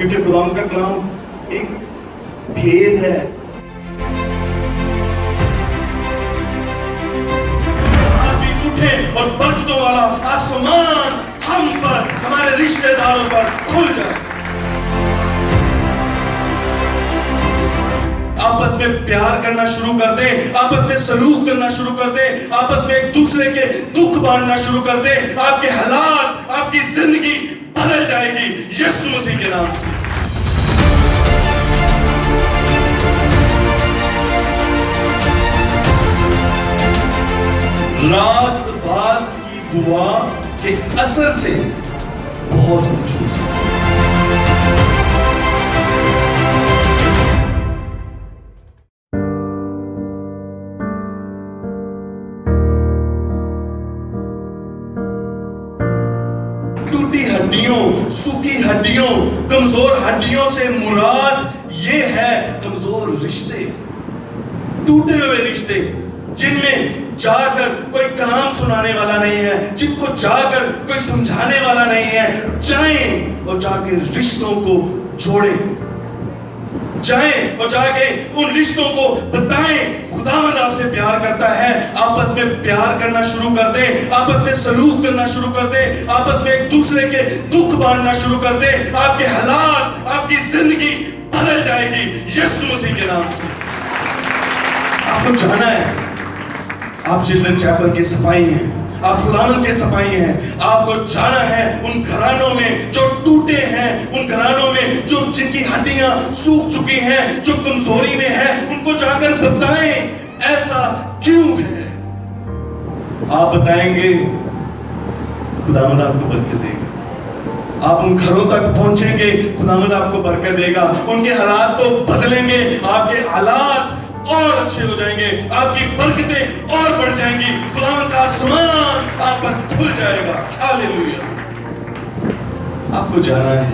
کیونکہ خدا کا کلام ایک بھید ہے. اور برکتوں والا آسمان ہم پر، ہمارے رشتہ داروں پر کھل جائے. آپس میں پیار کرنا شروع کر دیں، آپس میں سلوک کرنا شروع کر دیں، آپس میں ایک دوسرے کے دکھ بانٹنا شروع کر دیں. آپ کے حالات، آپ کی زندگی بدل جائے گی یسوع مسیح کے نام سے. راست باز کی دعا کے اثر سے بہت محفوظ ہے. ٹوٹی ہڈیوں، سوکھی ہڈیوں، کمزور ہڈیوں سے مراد یہ ہے کمزور رشتے، ٹوٹے ہوئے رشتے جن میں جا کر کوئی کلام سنانے والا نہیں ہے، جن کو جا کر کوئی سمجھانے والا نہیں ہے. جائیں اور جا کے رشتوں کو جوڑیں، جائیں اور جا کے ان رشتوں کو بتائیں خداوند آپ سے پیار کرتا ہے. آپس میں پیار کرنا شروع کر دیں، آپس میں سلوک کرنا شروع کر دیں، آپس میں ایک دوسرے کے دکھ بانٹنا شروع کر دیں. آپ کے حالات، آپ کی زندگی بدل جائے گی یسوع مسیح کے نام سے. آپ کو جانا ہے، آپ چلڈرن چیپل کے سپاہی ہیں، آپ خداوند کے سپاہی ہیں. آپ کو جانا ہے ان گھرانوں میں جو ٹوٹے ہیں، ان گھرانوں میں جو جن کی ہڈیاں سوکھ چکی ہیں، جو کمزوری میں ہے، ان کو جا کر بتائیں ایسا کیوں ہے. آپ بتائیں گے خداوند آپ کو برکت دے گا. آپ ان گھروں تک پہنچیں گے، خداوند آپ کو برکت دے گا. ان کے حالات تو بدلیں گے، آپ کے حالات اور اچھے ہو جائیں گے، آپ کی برکتیں اور بڑھ جائیں گی. خداوند کا آسمان آپ پر کھل جائے گا. ہاللیلویا. آپ کو جانا ہے.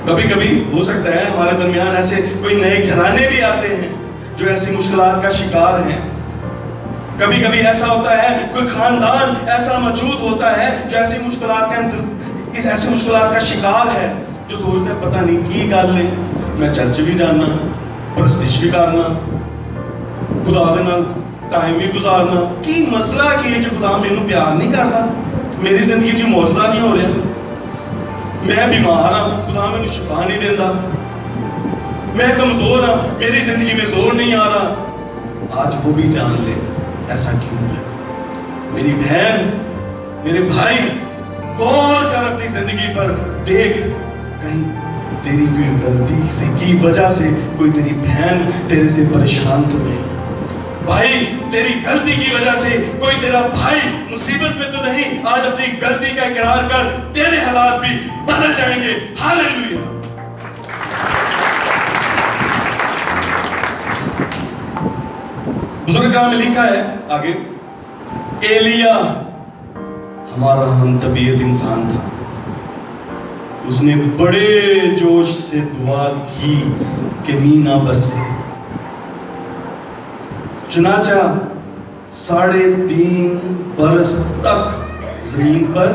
کبھی کبھی ہو سکتا ہے ہمارے درمیان ایسے کوئی نئے گھرانے بھی آتے ہیں جو ایسی مشکلات کا شکار ہیں. کبھی کبھی ایسا ہوتا ہے کوئی خاندان ایسا موجود ہوتا ہے جو ایسی مشکلات کا شکار ہے، جو سوچتا ہے پتہ نہیں کی گل ہے، میں چرچ بھی جانا، پرستش بھی کرنا، خدا دے نال ٹائم بھی گزارنا. کی مسئلہ کی ہے کہ خدا مینوں پیار نہیں کرتا، میری زندگی چ معجزہ نہیں ہو رہا، میں بیمار ہاں خدا مینوں شفا نہیں دیندا، میں کمزور ہاں میری زندگی میں زور نہیں آ رہا. آج وہ بھی جان لے ایسا کیوں ہے. میری بہن، میرے بھائی، غور کر اپنی زندگی پر، دیکھ کہیں تیری کوئی غلطی سے کی وجہ سے کوئی تیری بہن تیرے سے پریشان تو نہیں، بھائی تیری غلطی کی وجہ سے کوئی تیرا بھائی مصیبت میں تو نہیں. آج اپنی غلطی کا اقرار کر، تیرے حالات بھی بدل جائیں گے. ہاللیلویا. بزرگ کرام میں لکھا ہے آگے، ایلیا ہمارا ہم طبیعت انسان تھا، اس نے بڑے جوش سے دعا کی کہ مینہ برسے. چنانچہ 3.5 برس تک زمین پر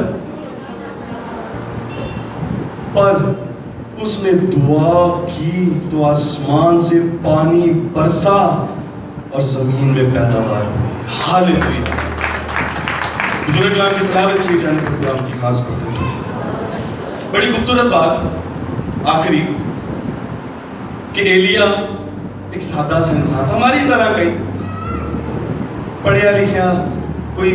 اس نے دعا کی تو آسمان سے پانی برسا اور زمین میں پیداوار ہوئی. ہاللیلویا. بزرگ کلام کی تلاوت کی جانے پر خدا کی خاص برکت ہو. بڑی خوبصورت بات آخری کہ ایلیا ایک سادہ سا انسان تھا، ہماری طرح کئی پڑھیا لکھیا، کوئی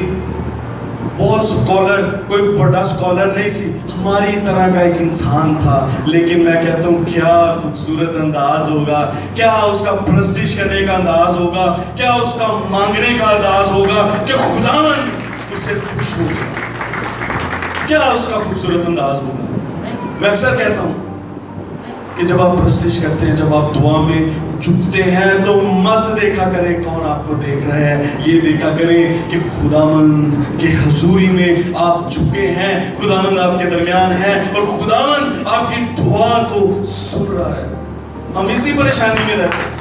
بہت سکولر، کوئی بڑا سکولر نہیں سی، ہماری طرح کا ایک انسان تھا. لیکن میں کہتا ہوں کیا خوبصورت انداز ہوگا، کیا اس کا پرستش کرنے کا انداز ہوگا، کیا اس کا مانگنے کا انداز ہوگا کہ خداوند اس سے خوش ہو گیا. کیا اس کا خوبصورت انداز ہوگا. میں اکثر کہتا ہوں کہ جب آپ پرستش کرتے ہیں، جب آپ دعا میں جھکتے ہیں تو مت دیکھا کریں کون آپ کو دیکھ رہا ہے، یہ دیکھا کریں کہ خداوند کے حضوری میں آپ جھکے ہیں، خداوند آپ کے درمیان ہے اور خداوند آپ کی دعا کو سن رہا ہے. ہم اسی پریشانی میں رہتے ہیں.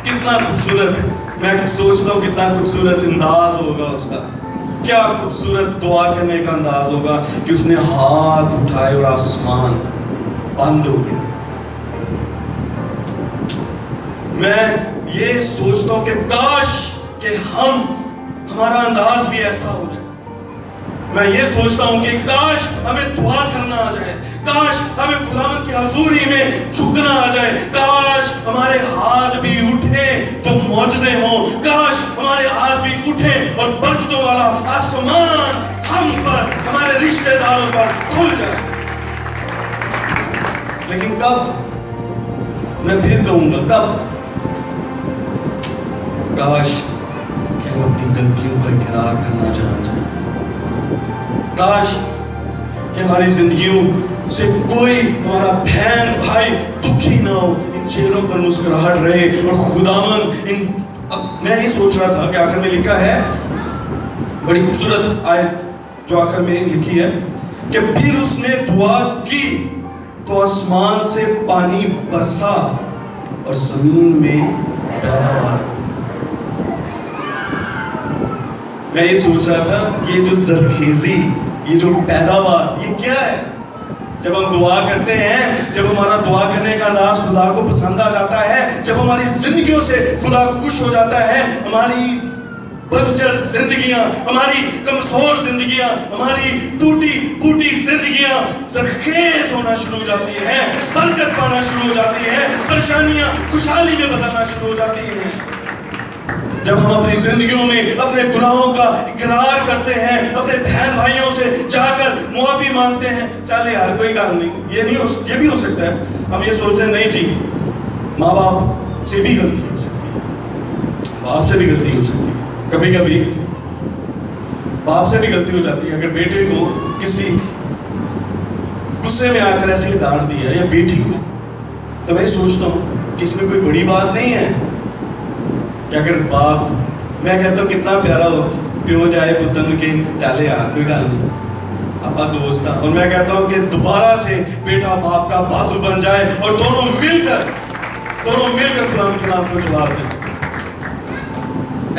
کتنا خوبصورت، میں سوچتا ہوں کتنا خوبصورت انداز ہوگا اس کا. کیا خوبصورت دعا کرنے کا انداز ہوگا کہ اس نے ہاتھ اٹھائے اور آسمان بند ہو گیا. میں یہ سوچتا ہوں کہ کاش کہ ہمارا انداز بھی ایسا ہو جائے. میں یہ سوچتا ہوں کہ کاش ہمیں دعا کرنا آ جائے, کاش ہمیں خداوند کی حضوری میں جھکنا آ جائے, کاش ہمارے ہاتھ بھی اٹھیں تو معجزے ہوں, کاش ہمارے ہاتھ بھی اٹھیں اور برکتوں والا آسمان ہم پر, ہمارے رشتہ داروں پر کھل جائے. لیکن کب؟ میں پھر کہوں گا کب؟ کاش کہ ہم اپنی غلطیوں کا اقرار کرنا جان جائیں. کاش کہ ہماری زندگیوں سے کوئی ہمارا بہن بھائی دکھی نہ ہو, ان چہروں پر مسکراہٹ رہے. اور خداوند اب میں یہ سوچ رہا تھا کہ آخر میں لکھا ہے, بڑی خوبصورت آیت جو آخر میں لکھی ہے کہ پھر اس نے دعا کی تو آسمان سے پانی برسا اور زمین میں پیداوار. میں یہ سوچ رہا تھا یہ جو زرخیزی, یہ جو پیداوار, یہ کیا ہے؟ جب ہم دعا کرتے ہیں, جب ہمارا دعا کرنے کا انداز خدا کو پسند آ جاتا ہے, جب ہماری زندگیوں سے خدا خوش ہو جاتا ہے, ہماری بنجر زندگیاں, ہماری کمزور زندگیاں, ہماری ٹوٹی پھوٹی زندگیاں زرخیز ہونا شروع ہو جاتی ہیں, برکت پانا شروع ہو جاتی ہے, پریشانیاں خوشحالی میں بدلنا شروع ہو جاتی ہیں. جب ہم اپنی زندگیوں میں اپنے گناہوں کا اقرار کرتے ہیں, اپنے بہن بھائیوں سے جا کر معافی مانگتے ہیں, چلے یار کوئی گل نہیں, یہ بھی ہو سکتا ہے. ہم یہ سوچتے ہیں نہیں جی, ماں باپ سے بھی غلطی ہو سکتی ہے, باپ سے بھی غلطی ہو سکتی ہے, کبھی کبھی باپ سے بھی غلطی ہو جاتی ہے. اگر بیٹے کو کسی غصے میں آ کر ایسے ڈانٹ دیا یا بیٹی کو, تو میں سوچتا ہوں کہ اس میں کوئی بڑی بات نہیں ہے کہ اگر باپ, میں کہتا ہوں کتنا پیارا ہو پیو جائے پتن کے چالے یار کوئی گل نہیں, ابا دوست, اور میں کہتا ہوں کہ دوبارہ سے بیٹا باپ کا بازو بن جائے اور دونوں مل کر خدا کے نام کو جواب دیں.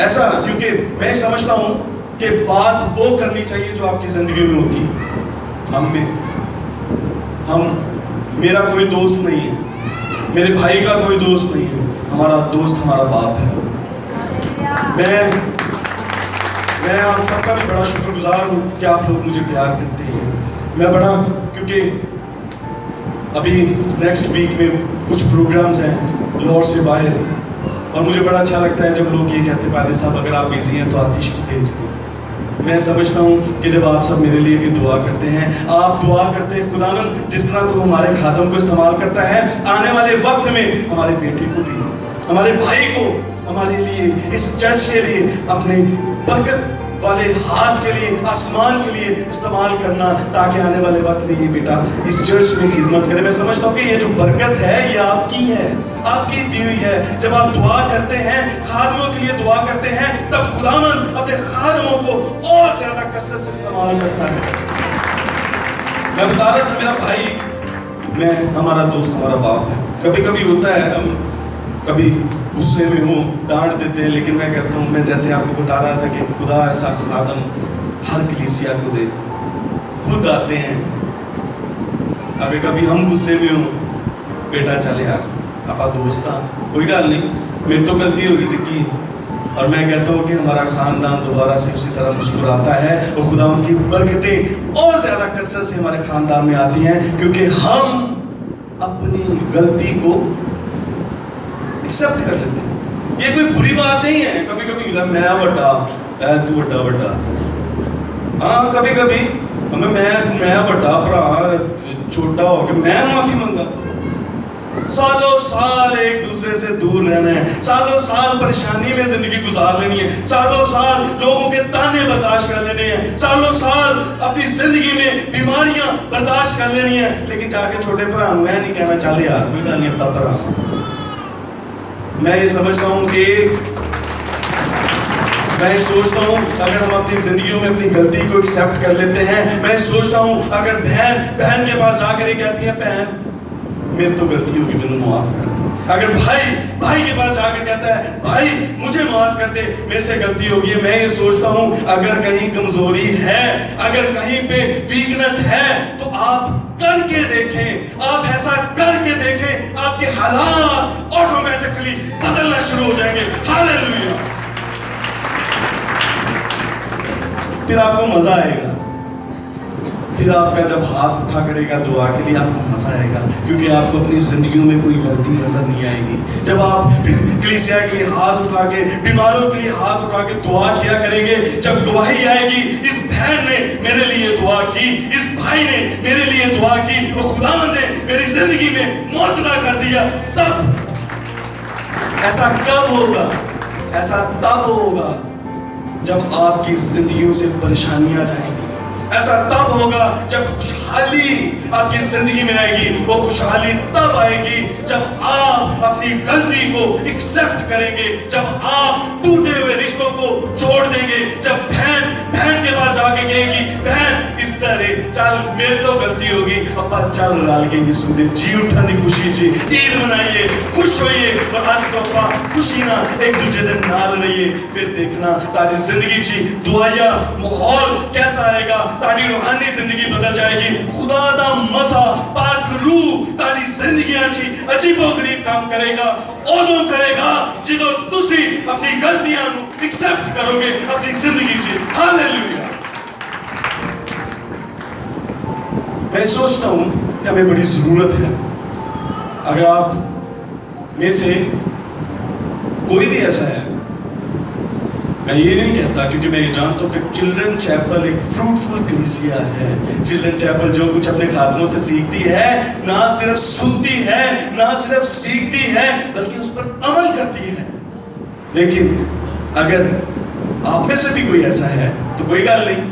ایسا کیونکہ میں سمجھتا ہوں کہ بات وہ کرنی چاہیے جو آپ کی زندگی میں ہوتی ہے. میرا کوئی دوست نہیں ہے, میرے بھائی کا کوئی دوست نہیں ہے, ہمارا دوست ہمارا باپ ہے. میں آپ سب کا بھی بڑا شکر گزار ہوں کہ آپ لوگ مجھے پیار کرتے ہیں. میں بڑا, کیونکہ ابھی نیکسٹ ویک میں کچھ پروگرامز ہیں لاہور سے باہر, اور مجھے بڑا اچھا لگتا ہے جب لوگ یہ کہتے ہیں پادری صاحب اگر آپ بیزی ہیں تو آتش کو بھیج دیں. میں سمجھتا ہوں کہ جب آپ سب میرے لیے بھی دعا کرتے ہیں, آپ دعا کرتے ہیں خداوند جس طرح تو ہمارے خادم کو استعمال کرتا ہے, آنے والے وقت میں ہمارے بیٹے کو بھی, ہمارے بھائی کو, ہمارے لیے, اس چرچ کے لیے, اپنے برکت والے ہاتھ کے لیے, آسمان کے لیے استعمال کرنا, تاکہ آنے والے وقت میں یہ بیٹا اس چرچ میں خدمت کرے. میں سمجھتا ہوں کہ یہ جو برکت ہے یہ آپ کی ہے, آپ کی دی ہوئی ہے. جب آپ دعا کرتے ہیں, خادموں کے لیے دعا کرتے ہیں, تب خداوند اپنے خادموں کو اور زیادہ کثرت سے استعمال کرتا ہے. میں بتا رہا تھا میرا بھائی, ہمارا دوست ہمارا باپ ہے. کبھی کبھی ہوتا ہے ہم کبھی غصے میں ہوں, ڈانٹ دیتے ہیں, لیکن میں کہتا ہوں, میں جیسے آپ کو بتا رہا تھا کہ خدا ایسا خادم ہر کلیسیا کو دے, خود آتے ہیں. اگر کبھی ہم غصے میں ہوں, بیٹا چلے یار ابا دوست تھا, کوئی گل نہیں, میری تو غلطی ہوگی دیکھی, اور میں کہتا ہوں کہ ہمارا خاندان دوبارہ سے اسی طرح مسکراتا ہے, اور خدا ان کی برکتیں اور زیادہ کثرت سے ہمارے خاندان میں آتی ہیں, کیونکہ ہم اپنی غلطی کو ایکسپٹ کر لیتے ہیں. یہ کوئی بری بات نہیں ہے. کبھی کبھی میں وڈا, تو وڈا وڈا, ہاں کبھی کبھی میں وڈا بھرا چھوٹا ہو کے میں معافی منگا. سالوں سال ایک دوسرے سے دور رہنا ہے, سالوں سال پریشانی میں زندگی گزار لینی ہے, سالوں سال لوگوں کے تانے برداشت کر لینے ہیں, سالوں سال اپنی زندگی میں بیماریاں برداشت کر لینی ہے, لیکن جا کے چھوٹے بھرا میں نہیں کہنا چاہے یار کوئی گل نہیں اپنا بھرا. میں یہ سمجھتا ہوں کہ میں سوچتا ہوں اگر ہم اپنی زندگیوں میں اپنی غلطی کو ایکسیپٹ کر لیتے ہیں, میں سوچتا ہوں اگر بہن کے پاس جا کر یہ کہتی ہے بہن میری تو غلطی ہوگی, مجھے معاف کر دو, اگر بھائی کے پاس جا کر کہتا ہے بھائی مجھے معاف کر دے، میرے سے غلطی ہوگی ہے، میں یہ سوچتا ہوں اگر کہیں کمزوری ہے، اگر کہیں پہ ویکنس ہے تو آپ کر کے دیکھیں، آپ ایسا کر کے دیکھیں، آپ کے حالات آٹومیٹکلی بدلنا شروع ہو جائیں گے۔ ہاللیلویہ۔ پھر آپ کو مزہ آئے گا، پھر آپ کا جب ہاتھ اٹھا کرے گا دعا کے لیے آپ کو مزہ آئے گا، کیونکہ آپ کو اپنی زندگیوں میں کوئی غلطی نظر نہیں آئے گی۔ جب آپ کلیسیا کے لیے ہاتھ اٹھا کے، بیماروں کے لیے ہاتھ اٹھا کے دعا کیا کریں گے، جب گواہی آئے گی اس بہن نے میرے لیے دعا کی، اس بھائی نے میرے لیے دعا کی، اور خداوند نے میری زندگی میں معجزہ کر دیا، تب ایسا کب ہوگا؟ ایسا تب ہوگا جب آپ کی زندگیوں سے پریشانیاں جائیں گی۔ ایسا تب ہوگا جب خوشحالی آپ کی زندگی میں آئے گی۔ وہ خوشحالی تب آئے گی جب آپ اپنی غلطی کو ایکسپٹ کریں گے، جب آپ ٹوٹے ہوئے رشتوں کو چھوڑ دیں گے، جب بہن کے پاس جا کے کہے گی بہن اس طرح چل میرے تو غلطی ہوگی، ابا چل رال کے یسوع دے جی اٹھن دی خوشی چ عید منائیے، خوش ہوئیے، اور اج تو ابا خوشی نہ ایک دوجے دے نال رہیے۔ پھر دیکھنا تاری زندگی چ دعایا ماحول کیسا آئے گا، تاری روحانی زندگی بدل جائے گی۔ خدا دا مزہ پاک روح تاری زندگیاں چ عجیب و غریب کام کرے گا، اودوں کرے گا جدوں تسی اپنی غلطیاں نو ایکسپٹ کرو گے اپنی زندگی چ۔ ہاللیلویہ۔ میں سوچتا ہوں کہ ہمیں بڑی ضرورت ہے، اگر آپ میں سے کوئی بھی ایسا ہے، میں یہ نہیں کہتا کیونکہ میں یہ جانتا ہوں کہ چلڈرن چیپل ایک فروٹفل کلیسیا ہے۔ چلڈرن چیپل جو کچھ اپنے خادموں سے سیکھتی ہے، نہ صرف سنتی ہے، نہ صرف سیکھتی ہے، بلکہ اس پر عمل کرتی ہے۔ لیکن اگر آپ میں سے بھی کوئی ایسا ہے تو کوئی گل نہیں،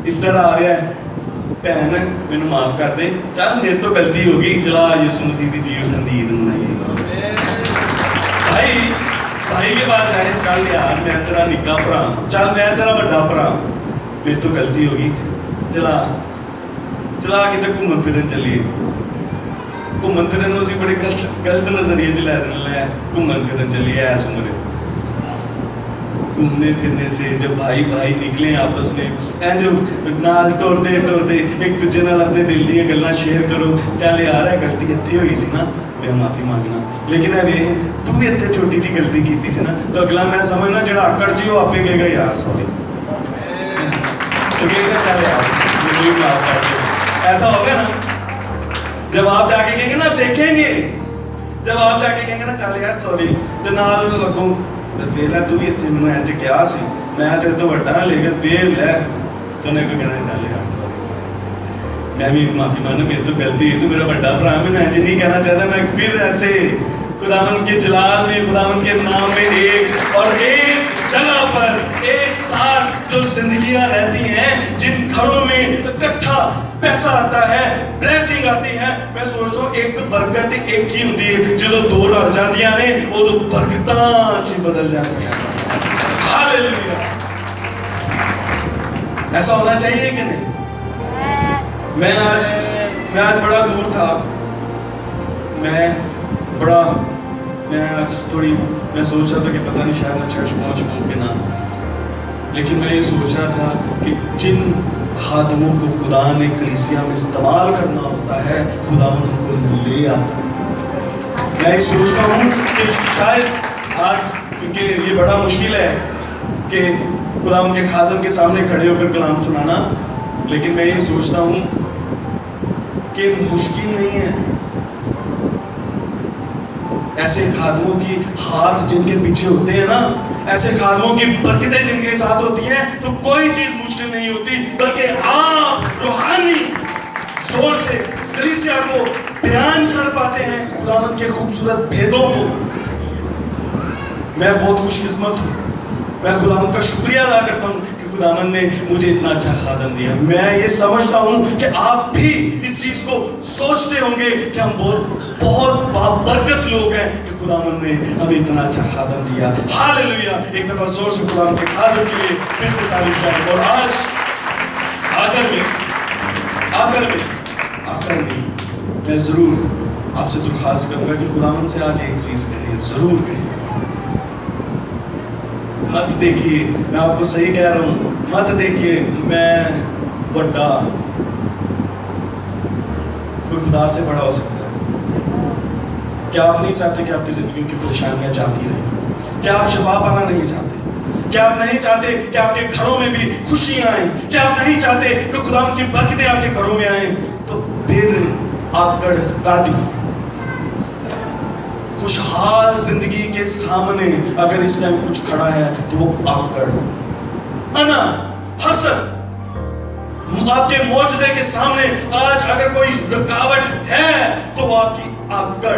اس طرح آ رہا ہے بہن مینوں معاف کر دے، چل میرے تو غلطی ہوگی، چلا یسوع مسیح دی جی اٹھن دی عید منائیے۔ بھائی کے پاس آئے، چل یار میں تیرا نکا بھرا، چل میں تیرا بڑا بھرا، میرے تو غلطی ہوگی، چلا کتے گھومن پھرن چلیے۔ گھومن پھرن اسی بڑے غلط نظریے چ لے گھومن پھرن چلیے ایس عمرے۔ گھومنے پھرنے سے جب بھائی نکلے آپس میں، جو نال ٹورتے ایک دوجے نال اپنے دل دیا گلاں شیئر کرو، چل یار ہے غلطی اتنے ہوئی سی نا، میں معافی مانگنا، لیکن تو بھی اتنے چھوٹی جی غلطی کی سی نا، تو اگلا میں سمجھنا جڑا آکڑ جی وہ آپ کہے گا یار سوری، تو کہے گا چل یار مجھے معاف کر دے۔ ایسا ہوگا نا جب آپ جا کے کہیں گے نا، دیکھیں گے جب آپ جا کے کہیں گے نا چل یار سوری، تو نال اگوں ویلا تو بھی اتنے مینوں انج کیا سی، میں تیرے تو وڈا ہاں لیکن ویل لے، تو انہیں کوئی کہنا چل یار سوری، میں بھی معافی مانگنا، میری تو غلطی ہے، تو میرا بڑا بھرا، میں انج نہیں کہنا چاہتا۔ میں پھر ایسے خداوند کے جلال میں، خداوند کے نام میں ایک اور ایک جگہ پر ایک ساتھ جو زندگیاں رہتی ہیں، جن گھروں میں اکٹھا پیسہ آتا ہے، بلیسنگ آتی ہے، میں سوچتا ہوں ایک برکت ایک ہی ہوتی ہے، جدوں دو رل جاندیاں نے ادوں برکتاں چ بدل جاندیاں۔ ہاللیلویہ۔ ایسا ہونا چاہیے کہ نہیں؟ میں آج بڑا دور تھا، میں سوچ رہا تھا کہ پتہ نہیں شاید میں چرچ پہنچ پاؤں کہ نہ، لیکن میں یہ سوچ رہا تھا کہ جن خادموں کو خدا نے کلیسیا میں استعمال کرنا ہوتا ہے، خدا ان کو لے آتا ہے۔ میں یہ سوچتا ہوں کہ شاید آج کیونکہ یہ بڑا مشکل ہے کہ خدا ان کے خادم کے سامنے کھڑے ہو کر کلام سنانا، لیکن میں یہ سوچتا ہوں کہ مشکل نہیں ہے۔ ایسے خادموں کی ہاتھ جن کے پیچھے ہوتے ہیں نا، ایسے خادموں کی برکتیں جن کے ساتھ ہوتی ہیں، تو کوئی چیز مشکل نہیں ہوتی، بلکہ آپ روحانی زور سے کلیسیا کو بیان کر پاتے ہیں خداوند کے خوبصورت بھیدوں کو۔ میں بہت خوش قسمت ہوں، میں خداوند کا شکریہ ادا کرتا ہوں کہ خداوند نے مجھے اتنا اچھا خادم دیا۔ میں یہ سمجھتا ہوں کہ آپ بھی اس چیز کو سوچتے ہوں گے کہ ہم بہت بابرکت لوگ ہیں کہ خداوند نے ہمیں اتنا اچھا خادم دیا۔ ہاللیلویہ۔ ایک دفعہ زور سے خداوند کے خادم کے لیے پھر سے تعریف کریں۔ اور آج آخر میں میں ضرور آپ سے درخواست کروں گا کہ خداوند سے آج ایک چیز کہیں، ضرور کہیں۔ مت دیکھیے، میں آپ کو صحیح کہہ رہا ہوں، مت دیکھیے میں بڑا، کوئی خدا سے بڑا ہو سکتا ہے۔ کیا آپ نہیں چاہتے کہ آپ کی زندگیوں کی پریشانیاں جاتی رہیں؟ کیا آپ شفا پانا نہیں چاہتے؟ کیا آپ نہیں چاہتے کہ آپ کے گھروں میں بھی خوشیاں آئیں؟ کیا آپ نہیں چاہتے کہ خداوند کی برکتیں آپ کے گھروں میں آئیں؟ تو پھر آکڑ قادی خوشحال زندگی کے سامنے اگر اس ٹائم کچھ کھڑا ہے تو وہ آکڑ، انا، حسد، آپ کے معجزے کے سامنے آج اگر کوئی رکاوٹ ہے تو وہ آپ کی آکڑ،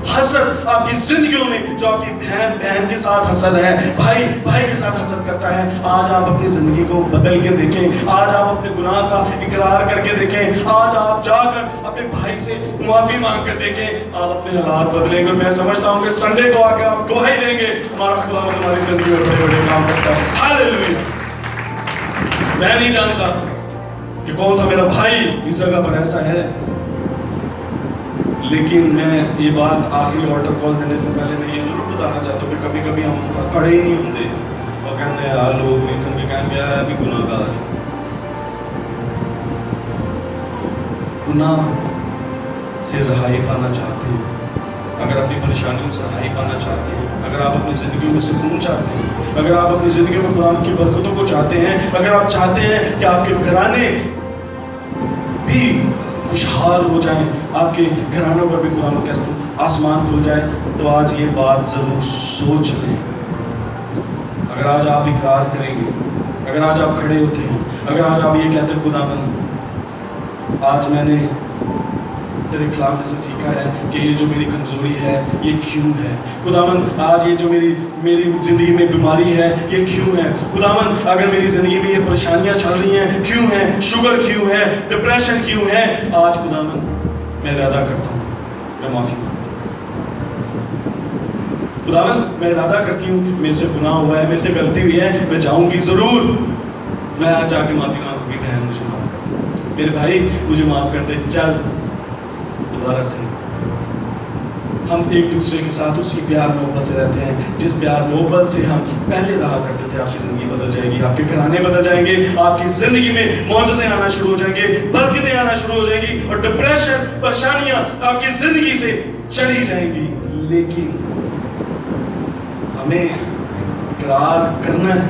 حسد آپ کی زندگیوں میں، جو آپ کی بہن کے ساتھ حسد ہے، بھائی کے ساتھ حسد کرتا ہے، آج آپ اپنی زندگی کو بدل کے دیکھیں، آج آپ اپنے گناہ کا اقرار کر کے دیکھیں، آج آپ جا کر اپنے بھائی سے معافی مانگ کر دیکھیں، آپ اپنے حالات بدلیں گے۔ میں سمجھتا ہوں کہ سنڈے کو آ کے آپ گواہی دیں گے ہمارا خدا ہماری زندگی میں بڑے بڑے کام کرتا ہے۔ ہاللیلویا۔ میں نہیں جانتا کہ کون سا میرا بھائی اس جگہ پر ایسا ہے، لیکن میں یہ بات آخری آلٹر کال دینے سے پہلے میں یہ ضرور بتانا چاہتا ہوں کہ کبھی کبھی ہم کھڑے ہی نہیں ہوتے اور کہتے ہیں یار لوگ ویکن کے کہیں گیا ہے ابھی گناہ گار ہے۔ گناہ سے رہائی پانا چاہتے ہیں، اگر اپنی پریشانیوں سے رہائی پانا چاہتے ہیں، اگر آپ اپنی زندگیوں میں سکون چاہتے ہیں، اگر آپ اپنی زندگیوں میں خدا کی برکتوں کو چاہتے ہیں، اگر آپ چاہتے ہیں کہ آپ کے گھرانے بھی خوشحال ہو جائیں، آپ کے گھرانوں پر بھی خدا کا آسمان کھل جائے، تو آج یہ بات ضرور سوچ لیں۔ اگر آج آپ اقرار کریں گے، اگر آج آپ کھڑے ہوتے ہیں، اگر آج آپ یہ کہتے ہیں خداوند آج میں نے تیرے کلام میں سے سیکھا ہے کہ یہ جو میری کمزوری ہے یہ کیوں ہے، خداوند آج یہ جو میری زندگی میں بیماری ہے یہ کیوں ہے، خداوند اگر میری زندگی میں یہ پریشانیاں چل رہی ہیں کیوں ہیں، شوگر کیوں ہے، ڈپریشن کیوں ہے، آج خداوند میں ارادہ کرتا ہوں میں معافی مانگتا ہوں، خداوند میں ارادہ کرتی ہوں میرے سے گناہ ہوا ہے، میرے سے غلطی ہوئی ہے، میں جاؤں گی ضرور، میں آج جا کے معافی مانگوں گی، بہن مجھے معاف کر دے، میرے بھائی مجھے معاف کر دے، چل دوبارہ سے ہم ایک دوسرے کے ساتھ اسی پیار محبت سے رہتے ہیں جس پیار محبت سے ہم پہلے رہا کرتے تھے۔ آپ کی زندگی بدل جائے گی، آپ کے گھرانے بدل جائیں گے، آپ کی زندگی میں معجزے آنا شروع ہو جائیں گے، برکتیں آنا شروع ہو جائیں گی، اور ڈپریشن، پریشانیاں آپ کی زندگی سے چلی جائیں گی۔ لیکن ہمیں اقرار کرنا ہے،